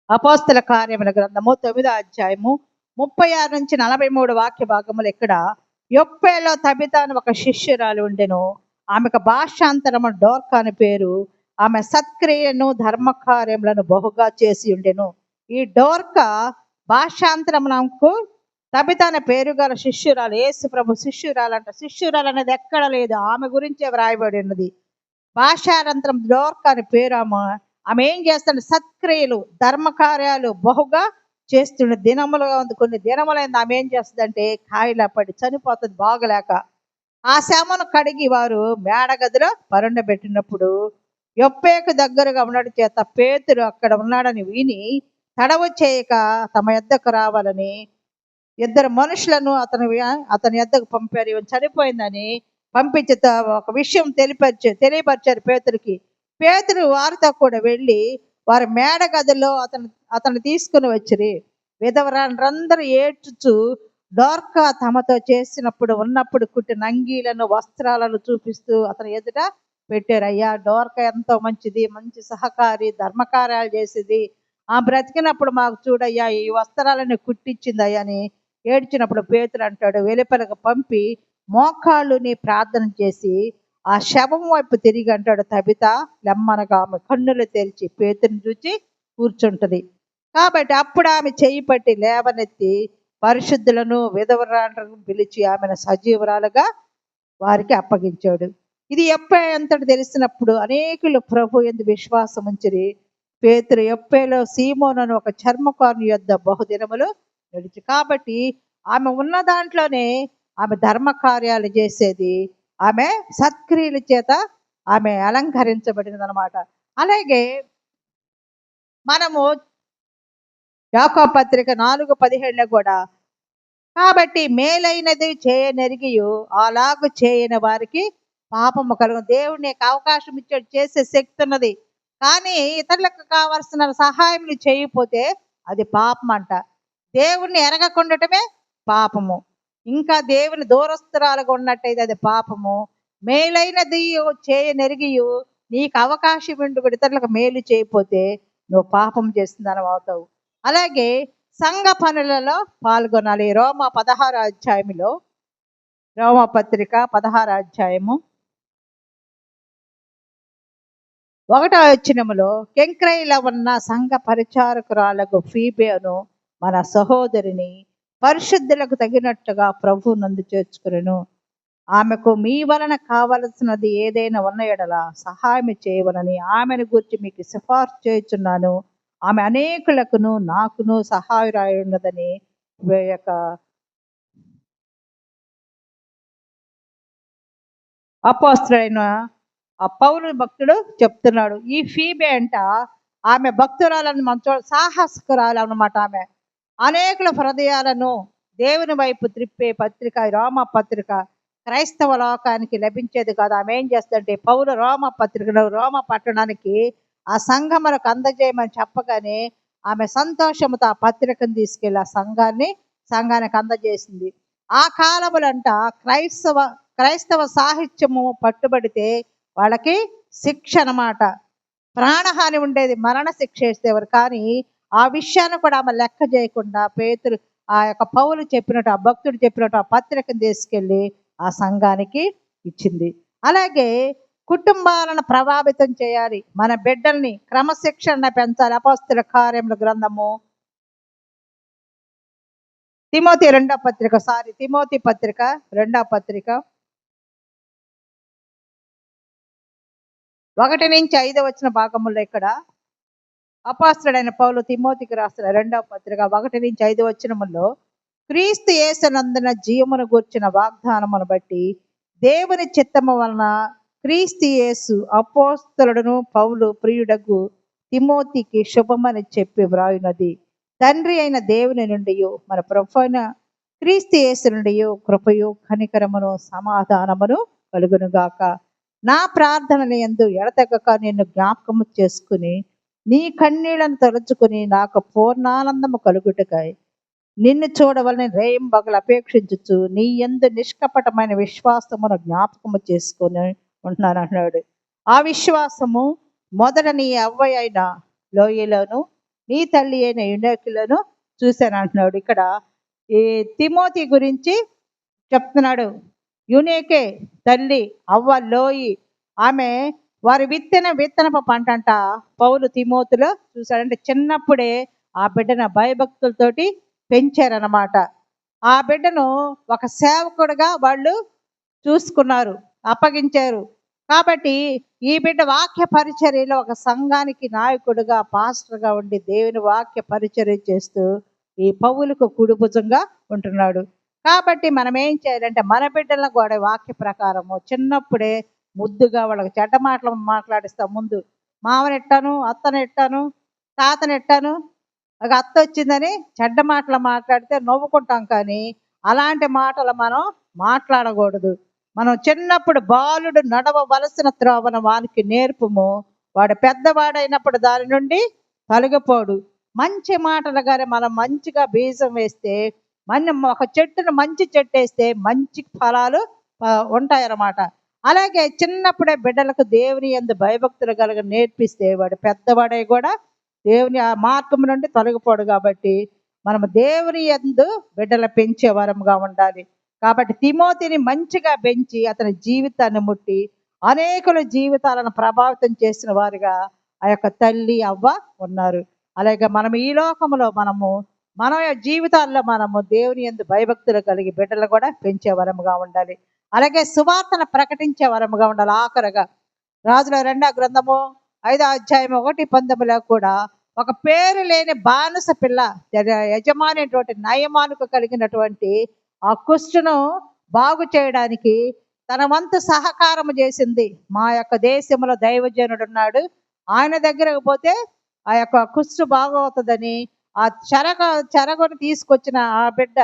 అపోస్తల కార్యముల గ్రంథము 9వ అధ్యాయము 36 నుంచి 43 వాక్య భాగములు. ఇక్కడ యొప్పేలో తబిత అని ఒక శిష్యురాలు ఉండెను. ఆమెకు భాషాంతరము డోర్కా అని పేరు. ఆమె సత్క్రియను ధర్మకార్యములను బహుగా చేసి ఉండెను. ఈ డోర్కా భాషాంతరమునకు తబిత అనే పేరు గల శిష్యురాలు. యేసు ప్రభు శిష్యురాలంట. శిష్యురాలు అనేది ఎక్కడ లేదు, ఆమె గురించే వ్రాయబడి ఉన్నది. భాషాంతరం డోర్కా అని పేరు. ఆమె ఏం చేస్తాడు, సత్క్రియలు ధర్మకార్యాలు బహుగా చేస్తుండే. కొన్ని దినములైంది ఆమె ఏం చేస్తుందంటే కాయిలా పడి చనిపోతుంది బాగలేక. ఆ శమను కడిగి వారు మేడగదిలో పరుండబెట్టినప్పుడు యొప్పేకు దగ్గరగా ఉండడం చేత పేతురు అక్కడ ఉన్నాడని విని తడవు చేయక తమ యొద్దకు రావాలని 2 మనుషులను అతని యొద్దకు పంపారు. ఇవన్నీ చనిపోయిందని పంపించి ఒక విషయం తెలియపరిచారు పేతురికి. పేతురు వారితో కూడా వెళ్ళి వారి మేడ గదిలో అతను తీసుకుని వచ్చిరి. విధవరాండ్రందరూ ఏడ్చుచు డోర్కా తమతో ఉన్నప్పుడు కుట్టిన అంగీలను వస్త్రాలను చూపిస్తూ అతని ఎదుట పెట్టారు. అయ్యా, డోర్కా ఎంతో మంచిది, మంచి సహకారి, ధర్మకార్యాలు చేసేది. ఆ బ్రతికినప్పుడు మాకు చూడయ్యా ఈ వస్త్రాలను కుట్టించింది అయ్యా అని ఏడ్చినప్పుడు పేతురు అంటాడు, వెలుపలకు పంపి మోకాళ్ళుని ప్రార్థన చేసి ఆ శవం వైపు తిరిగి అంటాడు, తబిత లెమ్మనగా. ఆమె కన్నులు తెరిచి పేతురుని చూచి కూర్చుంటది. కాబట్టి అప్పుడు ఆమె చెయ్యి పట్టి లేవనెత్తి పరిశుద్ధులను విధవరాలను పిలిచి ఆమెను సజీవురాలుగా వారికి అప్పగించాడు. ఇది అంతటి తెలిసినప్పుడు అనేకులు ప్రభు యందు విశ్వాసం ఉంచిరి. పేతురు యొప్పేలో సీమోనను ఒక చర్మకారుని యొద్ద బహుదినములు నడిచి. కాబట్టి ఆమె ఉన్న దాంట్లోనే ఆమె ధర్మ కార్యాలు చేసేది. ఆమె సత్క్రియల చేత ఆమె అలంకరించబడినది అనమాట. అలాగే మనము యాకోబు పత్రిక 4:17 కూడా, కాబట్టి మేలైనది చేయనెరిగియు అలాగు చేయని వారికి పాపము కలుగు. దేవుడు నీకు అవకాశం ఇచ్చాడు, చేసే శక్తి ఉన్నది, కానీ ఇతరులకు కావాల్సిన సహాయం నువ్వు చేయకపోతే అది పాపం అంట. దేవుణ్ణి ఎరగకుండటమే పాపము. ఇంకా దేవుని దూరస్తురాలుగా ఉన్నట్టయితే అది పాపము. మేలైనది చేయనెరిగియు నీకు అవకాశం ఉండి కూడా ఇతరులకు మేలు చేయకపోతే నువ్వు పాపం చేస్తుందని అవుతావు. అలాగే సంఘ పనులలో పాల్గొనాలి. రోమ 16 అధ్యాయంలో, రోమ పత్రిక 16 అధ్యాయము 1వ వచనములో, కెంక్రైలో ఉన్న సంఘ పరిచారకురాలకు ఫీబేను మన సహోదరిని పరిశుద్ధులకు తగినట్టుగా ప్రభు నందు చేర్చుకును. ఆమెకు మీ వలన కావలసినది ఏదైనా ఉన్న ఎడల సహాయం చేయవలని ఆమెను గురించి మీకు సిఫార్సు చేయుచున్నాను. ఆమె అనేకులకును నాకును సహాయరాయి ఉన్నదని యొక్క అపోస్తలుడైన ఆ పౌలు భక్తుడు చెప్తున్నాడు. ఈ ఫీబే అంట, ఆమె భక్తురాలను మన సాహసకురాలు అన్నమాట. ఆమె అనేకుల హృదయాలను దేవుని వైపు త్రిప్పే పత్రిక రోమ పత్రిక క్రైస్తవ లోకానికి లభించేది కాదు. ఆమె ఏం చేస్తుందంటే, పౌలు రోమ పత్రికను రోమ పట్టణానికి ఆ సంఘములకు అందజేయమని చెప్పగానే ఆమె సంతోషంతో ఆ పత్రికను తీసుకెళ్ళి ఆ సంఘానికి అందజేసింది. ఆ కాలములంట క్రైస్తవ సాహిత్యము పట్టుబడితే వాళ్ళకి శిక్ష అన్నమాట, ప్రాణహాని ఉండేది, మరణ శిక్ష వేసేవారు. కానీ ఆ విషయాన్ని కూడా ఆమె లెక్క చేయకుండా పేతురు ఆ యొక్క పౌలు చెప్పినట్టు, ఆ భక్తుడు చెప్పినట్టు ఆ పత్రికను తీసుకెళ్ళి ఆ సంఘానికి ఇచ్చింది. అలాగే కుటుంబాలను ప్రభావితం చేయాలి. మన బిడ్డల్ని క్రమశిక్షణ పెంచాలి. అపోస్తలుల కార్యముల గ్రంథము తిమోతి పత్రిక 2వ పత్రిక 1-5 వచ్చిన భాగముల్లో ఇక్కడ అపోస్తలుడైన పౌలు తిమోతికి రాసిన 2వ పత్రిక 1-5 వచనముల్లో, క్రీస్తు యేసునందున జీవమును గూర్చిన వాగ్దానమును బట్టి దేవుని చిత్తము వలన క్రీస్తు యేసు అపోస్తలుడును పౌలు ప్రియుడగు తిమోతికి శుభమని చెప్పి వ్రాయునది. తండ్రి అయిన దేవుని నుండి మన ప్రభువైన క్రీస్తు యేసు నుండి కృపయు కనికరమును సమాధానమును కలుగునుగాక. నా ప్రార్థనల యందు ఎడతెగక నిన్ను జ్ఞాపకము చేసుకుని నీ కన్నీళ్లను తొలచుకుని నాకు పూర్ణానందము కలుగుటకై నిన్ను చూడవలని రేయింబగలు అపేక్షించుచు నీ యందు నిష్కపటమైన విశ్వాసమును జ్ఞాపకము చేసుకొని ఉంటున్నాను అన్నాడు. ఆ విశ్వాసము మొదట నీ అవ్వయ్య అయిన లోయలోను నీ తల్లి అయిన యునేకులను చూశాను అంటున్నాడు. ఇక్కడ ఈ తిమోతి గురించి చెప్తున్నాడు. యునేకే తల్లి, అవ్వ లోయి, ఆమె వారి విత్తనపు పంట అంట పౌలు తిమోతిలో చూశాడంటే. చిన్నప్పుడే ఆ బిడ్డను భయభక్తులతోటి పెంచారనమాట. ఆ బిడ్డను ఒక సేవకుడిగా వాళ్ళు చూసుకున్నారు, అప్పగించారు. కాబట్టి ఈ బిడ్డ వాక్య పరిచర్యలో ఒక సంఘానికి నాయకుడిగా, పాస్టర్గా ఉండి దేవుని వాక్య పరిచర్య చేస్తూ ఈ పౌలుకు కుడిభుజంగా ఉంటున్నాడు. కాబట్టి మనం ఏం చేయాలంటే, మన బిడ్డలను కూడా వాక్య ప్రకారము చిన్నప్పుడే ముద్దుగా వాళ్ళకి చెడ్డ మాటలు మాట్లాడిస్తాం. ముందు మామనెట్టాను, అత్తనెట్టాను, తాతనెట్టాను, ఒక అత్త వచ్చిందని చెడ్డ మాటలు మాట్లాడితే నవ్వుకుంటాం, కానీ అలాంటి మాటలు మనం మాట్లాడకూడదు. మనం చిన్నప్పుడు బాలుడు నడవవలసిన త్రోవను వానికి నేర్పుము, వాడు పెద్దవాడైనప్పుడు దాని నుండి తొలగిపోడు. మంచి మాటలు కానీ మనం మంచిగా బీజం వేస్తే, మనం ఒక చెట్టును మంచి చెట్టు వేస్తే మంచి ఫలాలు ఉంటాయన్నమాట. అలాగే చిన్నప్పుడే బిడ్డలకు దేవుని యందు భయభక్తులు కలగ నేర్పిస్తే వాడు పెద్దవాడై కూడా దేవుని ఆ మార్గం నుండి తొలగిపోడు. కాబట్టి మనం దేవుని యందు బిడ్డలు పెంచే వరంగా ఉండాలి. కాబట్టి తిమోతిని మంచిగా పెంచి అతని జీవితాన్ని ముట్టి అనేకుల జీవితాలను ప్రభావితం చేసిన వారుగా ఆ యొక్క తల్లి అవ్వ ఉన్నారు. అలాగే మనం ఈ లోకంలో మన జీవితాల్లో మనము దేవుని యందు భయభక్తులు కలిగి బిడ్డలు కూడా పెంచే వరముగా ఉండాలి. అలాగే సువార్తను ప్రకటించే వరముగా ఉండాలి. ఆఖరుగా రాజుల 2వ గ్రంథము 5వ అధ్యాయం 1:19 కూడా ఒక పేరు లేని బానిస పిల్ల యజమాని నయమానుకు కలిగినటువంటి ఆ కుష్టును బాగు చేయడానికి తన వంతు సహకారం చేసింది. మా యొక్క దేశంలో దైవజనుడు ఉన్నాడు, ఆయన దగ్గరకు పోతే ఆ యొక్క కుష్టు బాగవుతుందని ఆ చెరగొని తీసుకొచ్చిన ఆ బిడ్డ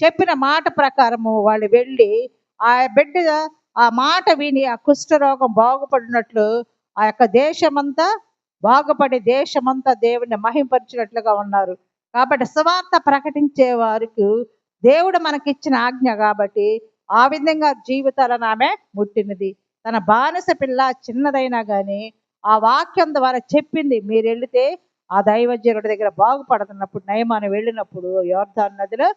చెప్పిన మాట ప్రకారము వాళ్ళు వెళ్ళి ఆ బిడ్డ ఆ మాట విని ఆ కుష్ఠరోగం బాగుపడినట్లు ఆ యొక్క దేశమంతా బాగుపడి దేశమంతా దేవుని మహింపరిచినట్లుగా ఉన్నారు. కాబట్టి సువార్త ప్రకటించే వారికి దేవుడు మనకిచ్చిన ఆజ్ఞ కాబట్టి ఆ విధంగా జీవితాలను ఆమె ముట్టినది. తన బానిస పిల్ల చిన్నదైనా కానీ ఆ వాక్యం ద్వారా చెప్పింది. మీరు వెళితే ఆ దైవజనుడి దగ్గర బాగుపడుతున్నప్పుడు నయమాను వెళ్ళినప్పుడు యోర్దాను నదిలో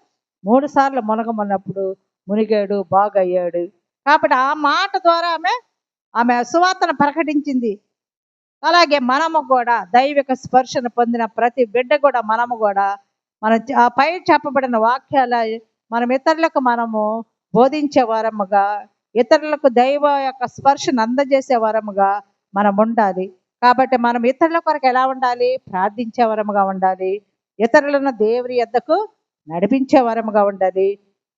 3 సార్లు మునగమన్నప్పుడు మునిగాడు, బాగయ్యాడు. కాబట్టి ఆ మాట ద్వారా ఆమె సువార్తను ప్రకటించింది. అలాగే మనము కూడా దైవిక స్పర్శను పొందిన ప్రతి బిడ్డ కూడా మనము కూడా మన ఆ పై చెప్పబడిన వాక్యాల మనం ఇతరులకు మనము బోధించే వారముగా, ఇతరులకు దైవ యొక్క స్పర్శను అందజేసే వారముగా మనం ఉండాలి. కాబట్టి మనం ఇతరుల కొరకు ఎలా ఉండాలి? ప్రార్థించే వరముగా ఉండాలి. ఇతరులను దేవుని యొద్దకు నడిపించే వరముగా ఉండాలి.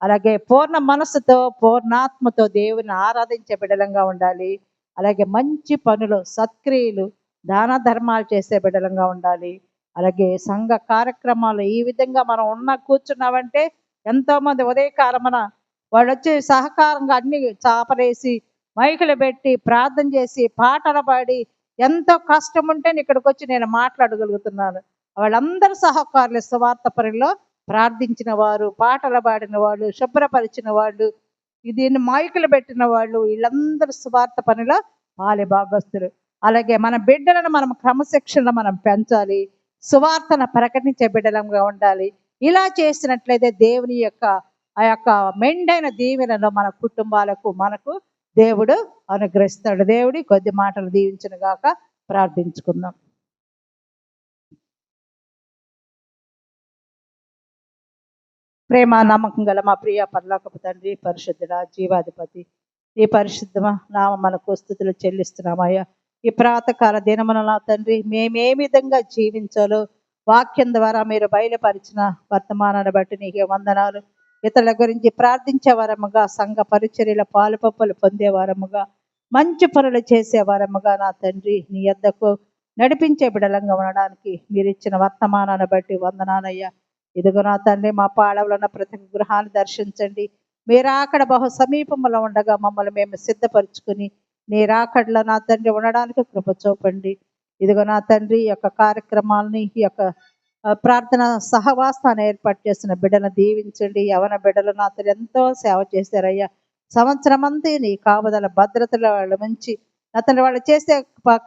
అలాగే పూర్ణ మనస్సుతో పూర్ణాత్మతో దేవుని ఆరాధించే బిడ్డలంగా ఉండాలి. అలాగే మంచి పనులు, సత్క్రియలు, దాన ధర్మాలు చేసే బిడ్డలంగా ఉండాలి. అలాగే సంఘ కార్యక్రమాలు ఈ విధంగా మనం కూర్చున్నామంటే ఎంతోమంది ఉదయకాలమున వాళ్ళు వచ్చి సహకారంగా అన్ని చాపరేసి మైకులు పెట్టి ప్రార్థన చేసి పాటలు పాడి ఎంతో కష్టం ఉంటే ఇక్కడికి వచ్చి నేను మాట్లాడగలుగుతున్నాను. వాళ్ళందరూ సహకారులు. సువార్త పనిలో ప్రార్థించిన వారు, పాటలు పాడిన వాళ్ళు, శుభ్రపరిచిన వాళ్ళు, దీన్ని మైకులు పెట్టిన వాళ్ళు, వీళ్ళందరూ సువార్త పనిలో పాలి భాగస్తులు. అలాగే మన బిడ్డలను మనం క్రమశిక్షణలో మనం పెంచాలి. సువార్తను ప్రకటించే బిడ్డలంగా ఉండాలి. ఇలా చేసినట్లయితే దేవుని యొక్క ఆ యొక్క మెండైన దీవెనలో మన కుటుంబాలకు మనకు దేవుడు అనుగ్రహిస్తాడు. దేవుడి కొద్ది మాటలు దీవించిన గాక. ప్రార్థించుకుందాం. ప్రేమ నమ్మకం గల మా ప్రియ పరలోకపు తండ్రి, పరిశుద్ధుడ, జీవాధిపతి, ఈ పరిశుద్ధ నామ మనకు స్థుతులు చెల్లిస్తున్నామయ్యా. ఈ ప్రాతకాల దినమున తండ్రి మేమే విధంగా జీవించాలో వాక్యం ద్వారా మీరు బయలుపరిచిన వర్తమానాన్ని బట్టి నీకే వందనాలు. ఇతరుల గురించి ప్రార్థించే వరముగా, సంఘ పరిచర్యల పాలుపప్పులు పొందే వరముగా, మంచి పనులు చేసే వరముగా నా తండ్రి నీ యొద్దకు నడిపించే బిడలంగా ఉండడానికి మీరు ఇచ్చిన వర్తమానాన్ని బట్టి వందనాలయ్యా. ఇదిగో నా తండ్రి మా పాడవలో ఉన్న ప్రతి గృహాన్ని దర్శించండి. మీరు అక్కడ బహు సమీపంలో ఉండగా మమ్మల్ని మేము సిద్ధపరచుకుని నీ రాకడలో నా తండ్రి ఉండడానికి కృప చూపండి. ఇదిగో నా తండ్రి ఈ యొక్క కార్యక్రమాలని, ఈ యొక్క ప్రార్థన సహవాసాన్ని ఏర్పాటు చేసిన బిడ్డను దీవించండి. యవన బిడ్డలు నా తండ్రి ఎంతో సేవ చేశారయ్యా. సంవత్సరం అంతా నీ కాపుదల భద్రతలో వాళ్ళు మంచి అతను వాళ్ళు చేసే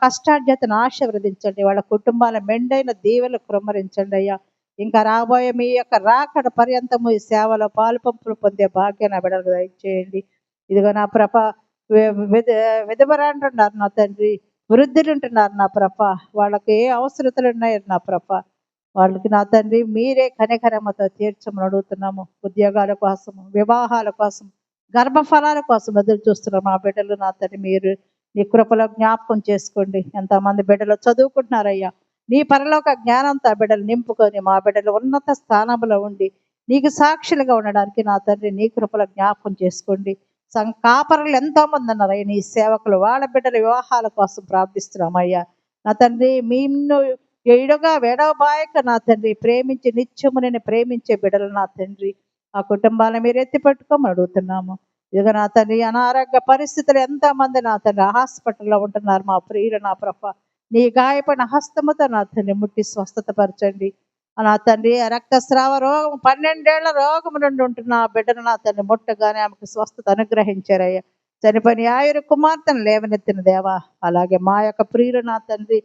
కష్టార్జతను ఆశీర్వదించండి. వాళ్ళ కుటుంబాల మెండైన దీవెలు కుమ్మరించండి అయ్యా. ఇంకా రాబోయే మీ యొక్క రాకడ పర్యంతము ఈ సేవలో పాలుపంపులు పొందే భాగ్యాన్ని బిడ్డలకు దయచేయండి. ఇదిగో నా ప్రభ విధవరాంటున్నారు నా తండ్రి, వృద్ధులు ఉంటున్నారు నా ప్రభ, వాళ్ళకి ఏ అవసరతలు ఉన్నాయి నా ప్రభ, వాళ్ళకి నా తండ్రి మీరే కనికరమతో తీర్చమని అడుగుతున్నాము. ఉద్యోగాల కోసం, వివాహాల కోసం, గర్భఫలాల కోసం ఎదురు చూస్తున్నాము. మా బిడ్డలు నా తండ్రి మీరు నీ కృపలో జ్ఞాపకం చేసుకోండి. ఎంతమంది బిడ్డలు చదువుకుంటున్నారయ్యా, నీ పరలోక జ్ఞానంతో బిడ్డలు నింపుకొని మా బిడ్డలు ఉన్నత స్థానంలో ఉండి నీకు సాక్షులుగా ఉండడానికి నా తండ్రి నీ కృపలో జ్ఞాపకం చేసుకోండి. కాపరులు ఎంతో మంది ఉన్నారయ్యా నీ సేవకులు, వాళ్ళ బిడ్డల వివాహాల కోసం ప్రార్థిస్తున్నామయ్యా. నా తండ్రి నిన్ను ఎడుగా వెడబాయక నా తండ్రి ప్రేమించి నిత్యము నేను ప్రేమించే బిడ్డలు నా తండ్రి ఆ కుటుంబాలను మీరు ఎత్తి పెట్టుకోమని అడుగుతున్నాము. ఇదిగో నా తండ్రి అనారోగ్య పరిస్థితులు ఎంతమంది నా తండ్రి హాస్పిటల్లో ఉంటున్నారు. మా ప్రియులు నా ప్రభ నీ గాయపడిన హస్తముతో నా తండ్రి ముట్టి స్వస్థత పరచండి. నా తండ్రి రక్తస్రావ రోగం 12 ఏళ్ల రోగం నుండి ఉంటున్న ఆ బిడ్డను నా తండ్రి ముట్టగానే ఆమెకు స్వస్థత అనుగ్రహించారయ్యా. చనిపోయిన ఆయురు కుమార్తెను లేవనెత్తిన దేవా. అలాగే మా యొక్క ప్రియులు నా తండ్రి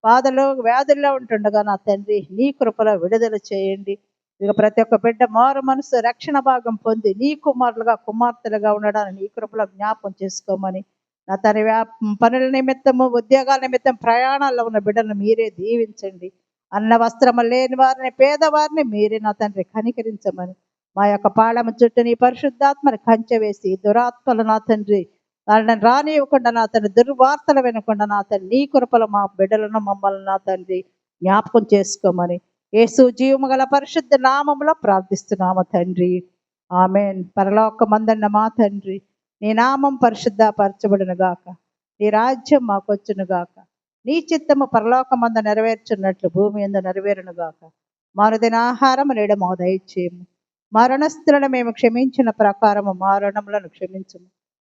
బాధలో వ్యాధుల్లో ఉంటుండగా నా తండ్రి నీ కృపలో విడుదల చేయండి. ఇక ప్రతి ఒక్క బిడ్డ మారు మనసు రక్షణ భాగం పొంది నీ కుమారులుగా కుమార్తెలుగా ఉండడానికి నీ కృపలో జ్ఞాపకం చేసుకోమని నా తన పనుల నిమిత్తము, ఉద్యోగాల నిమిత్తం ప్రయాణాల్లో ఉన్న బిడ్డలను మీరే దీవించండి. అన్న వస్త్రము లేని వారిని, పేదవారిని మీరే నా తండ్రి కనికరించమని మా యొక్క పాళము చుట్టూ నీ పరిశుద్ధాత్మని కంచె వేసి దురాత్మలు నా తండ్రి వాళ్ళని రానివ్వకుండా నా తండ్రి దుర్వార్తలు వినకుండా నా తండ్రి నీ కృపలో మా బిడ్డలను మమ్మల్ని నా తండ్రి జ్ఞాపకం చేసుకోమని యేసు జీవము గల పరిశుద్ధ నామములో ప్రార్థిస్తున్నాము తండ్రి. ఆమేన్. పరలోకమందున్న మా తండ్రి నీ నామం పరిశుద్ధపరచబడును గాక, నీ రాజ్యం మాకు వచ్చును గాక, నీ చిత్తము పరలోకమందు నెరవేర్చున్నట్లు భూమి యందు నెరవేరును గాక. మరుదిన నేడు మాకు దయచేయము. మరణస్థులను మేము క్షమించిన ప్రకారము మరణములను క్షమించము.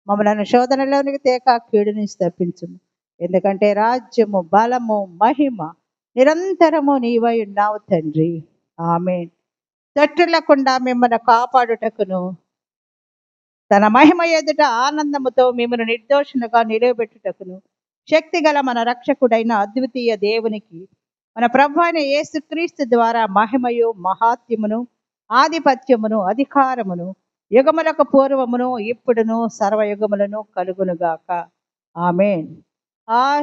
మమ్మలను శోధనలోనికి తేక కీడు నుంచి తప్పించుము. ఎందుకంటే రాజ్యము, బలము, మహిమ నిరంతరము నీవై ఉన్నావు తండ్రి. ఆమేన్. తొట్టిల్లకుండా మిమ్మల్ని కాపాడుటకును తన మహిమ ఎదుట ఆనందముతో మిమ్మల్ని నిర్దోషులుగా నిలవబెట్టుటకును శక్తిగల మన రక్షకుడైన అద్వితీయ దేవునికి మన ప్రభు అయిన యేసుక్రీస్తు ద్వారా మహిమయు, మహాత్యమును, ఆధిపత్యమును, అధికారమును యుగములకు పూర్వమును ఇప్పుడును సర్వయుగములను కలుగునుగాక. ఆమేన్. ఆ